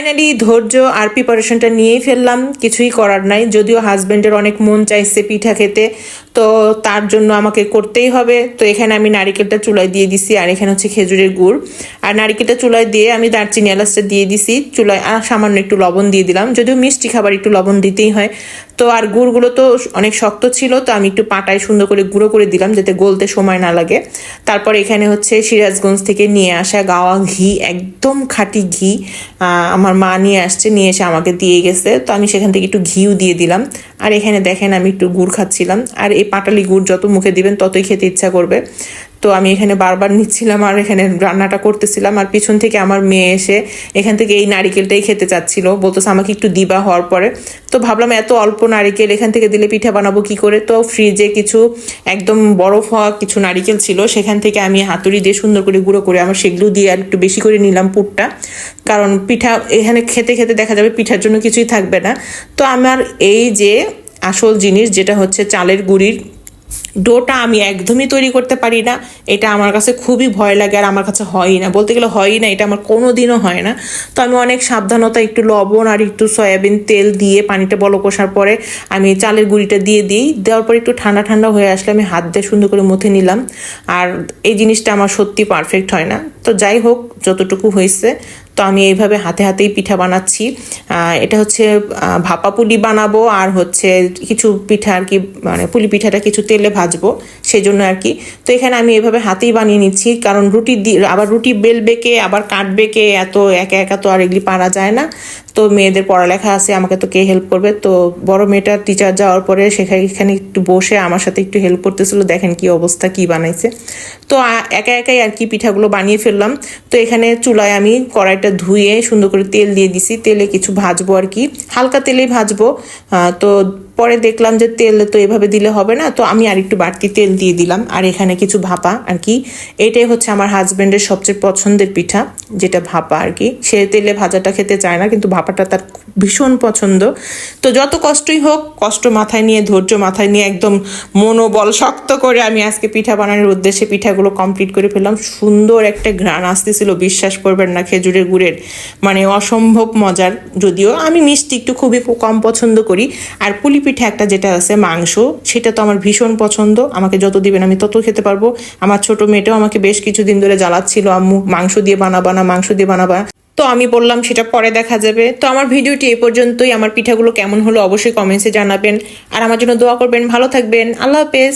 Finally ধৈর্য আর প্রিপারেশনটা নিয়েই ফেললাম, কিছুই করার নাই। যদিও হাজব্যান্ডের অনেক মন চাইছে পিঠা খেতে, তো তার জন্য আমাকে করতেই হবে। তো এখানে আমি নারিকেলটা চুলায় দিয়ে দিছি, আর এখানে হচ্ছে খেজুরের গুড়। আর নারিকেলটা চুলায় দিয়ে আমি দারচিনি এলাচটা দিয়ে দিছি চুলায়, আর সামান্য একটু লবণ দিয়ে দিলাম, যদিও মিষ্টি খাবার একটু লবণ দিতেই হয়। তো আর গুড়গুলো তো অনেক শক্ত ছিল, তো আমি একটু পাটায় সুন্দর করে গুঁড়ো করে দিলাম যাতে গলতে সময় না লাগে। তারপর এখানে হচ্ছে সিরাজগঞ্জ থেকে নিয়ে আসা গাওয়া ঘি, একদম খাঁটি ঘি আমার মা নিয়ে আসছে, নিয়ে এসে আমাকে দিয়ে গেছে। তো আমি সেখান থেকে একটু ঘিও দিয়ে দিলাম। আর এখানে দেখেন আমি একটু গুড় খাচ্ছিলাম, আর এই পাটালি গুড় যত মুখে দিবেন ততই খেতে ইচ্ছা করবে। তো আমি এখানে বারবার নিচ্ছিলাম আর এখানে রান্নাটা করতেছিলাম। আর পিছন থেকে আমার মেয়ে এসে এখান থেকে এই নারিকেলটাই খেতে চাচ্ছিল, বলতেছে আমাকে একটু দিবা হওয়ার পরে। তো ভাবলাম এত অল্প নারিকেল এখান থেকে দিলে পিঠা বানাবো কি করে। তো ফ্রিজে কিছু একদম বরফ হওয়া কিছু নারিকেল ছিল, সেখান থেকে আমি হাতুড়ি দিয়ে সুন্দর করে গুঁড়ো করে আমার সেগুলো দিয়ে আর একটু বেশি করে নিলাম পুরটা, কারণ পিঠা এখানে খেতে খেতে দেখা যাবে পিঠার জন্য কিছুই থাকবে না। তো আমার এই যে আসল জিনিস যেটা হচ্ছে চালের গুঁড়ির ডোটা আমি একদমই তৈরি করতে পারি না। এটা আমার কাছে খুবই ভয় লাগে, আর আমার কাছে হয়ই না, বলতে গেলে হয়ই না, এটা আমার কোনো দিনও হয় না। তো আমি অনেক সাবধানতা একটু লবণ আর একটু সয়াবিন তেল দিয়ে পানিটা বলো কষার পরে আমি চালের গুঁড়িটা দিয়ে দিই। দেওয়ার পরে একটু ঠান্ডা ঠান্ডা হয়ে আসলে আমি হাত দিয়ে সুন্দর করে মুথে নিলাম। আর এই জিনিসটা আমার সত্যি পারফেক্ট হয় না, তো যাই হোক যতটুকু হয়েছে। তো আমি এইভাবে হাতে হাতেই পিঠা বানাচ্ছি। এটা হচ্ছে ভাপা পুলি বানাবো, আর হচ্ছে কিছু পিঠা আর কি, মানে পুলি পিঠাটা কিছু তেলে ভাজবো সেই জন্য আর কি। তো এখানে আমি এভাবে হাতেই বানিয়ে নিচ্ছি, কারণ রুটি দিয়ে আবার রুটি বেলবে কে আবার কাটবে কে, এত একা একা তো আর এগুলি পারা যায় না। তো মেয়েদের পড়ালেখা আছে, আমাকে তো কে হেল্প করবে। তো বড় মেয়েটা টিচার যাওয়ার পরে সেখানে একটু বসে আমার সাথে একটু হেল্প করতেছিল, দেখেন কি অবস্থা কি বানাইছে। তো একা একাই আর কি পিঠাগুলো বানিয়ে ফেললাম। তো এখানে চুলায় আমি কড়াইটা ধুয়ে সুন্দর করে তেল দিয়ে দিছি, তেলে কিছু ভাজবো আর কি, হালকা তেলেই ভাজবো। তো পরে দেখলাম যে তেল তো এভাবে দিলে হবে না, তো আমি আর একটু বাড়তি তেল দিয়ে দিলাম। আর এখানে কিছু ভাপা আর কি, এটাই হচ্ছে আমার হাজব্যান্ডের সবচেয়ে পছন্দের পিঠা, যেটা ভাপা আর কি। সে তেলে ভাজাটা খেতে চায় না, কিন্তু ভাপাটা তার ভীষণ পছন্দ। তো যত কষ্টই হোক, কষ্ট মাথায় নিয়ে ধৈর্য মাথায় নিয়ে একদম মনোবল শক্ত করে আমি আজকে পিঠা বানানোর উদ্দেশ্যে পিঠাগুলো কমপ্লিট করে ফেললাম। সুন্দর একটা ঘ্রাণ আসতেছিল, বিশ্বাস করবেন না, খেজুরের গুড়ের, মানে অসম্ভব মজার। যদিও আমি মিষ্টি একটু খুবই কম পছন্দ করি। আর পুলি পিঠা একটা যেটা আছে মাংস, সেটা তো আমার ভীষণ পছন্দ, আমাকে যত দিবেন আমি তত খেতে পারবো। আমার ছোট মেয়েটাও আমাকে বেশ কিছুদিন ধরে জ্বালাচ্ছিল, আম্মু মাংস দিয়ে বানাবা না, মাংস দিয়ে বানাবা। তো আমি বললাম সেটা পরে দেখা যাবে। তো আমার ভিডিওটি এই পর্যন্তই। আমার পিঠাগুলো কেমন হলো অবশ্যই কমেন্টসে জানাবেন, আর আমার জন্য দোয়া করবেন। ভালো থাকবেন, আল্লাহ হাফেজ।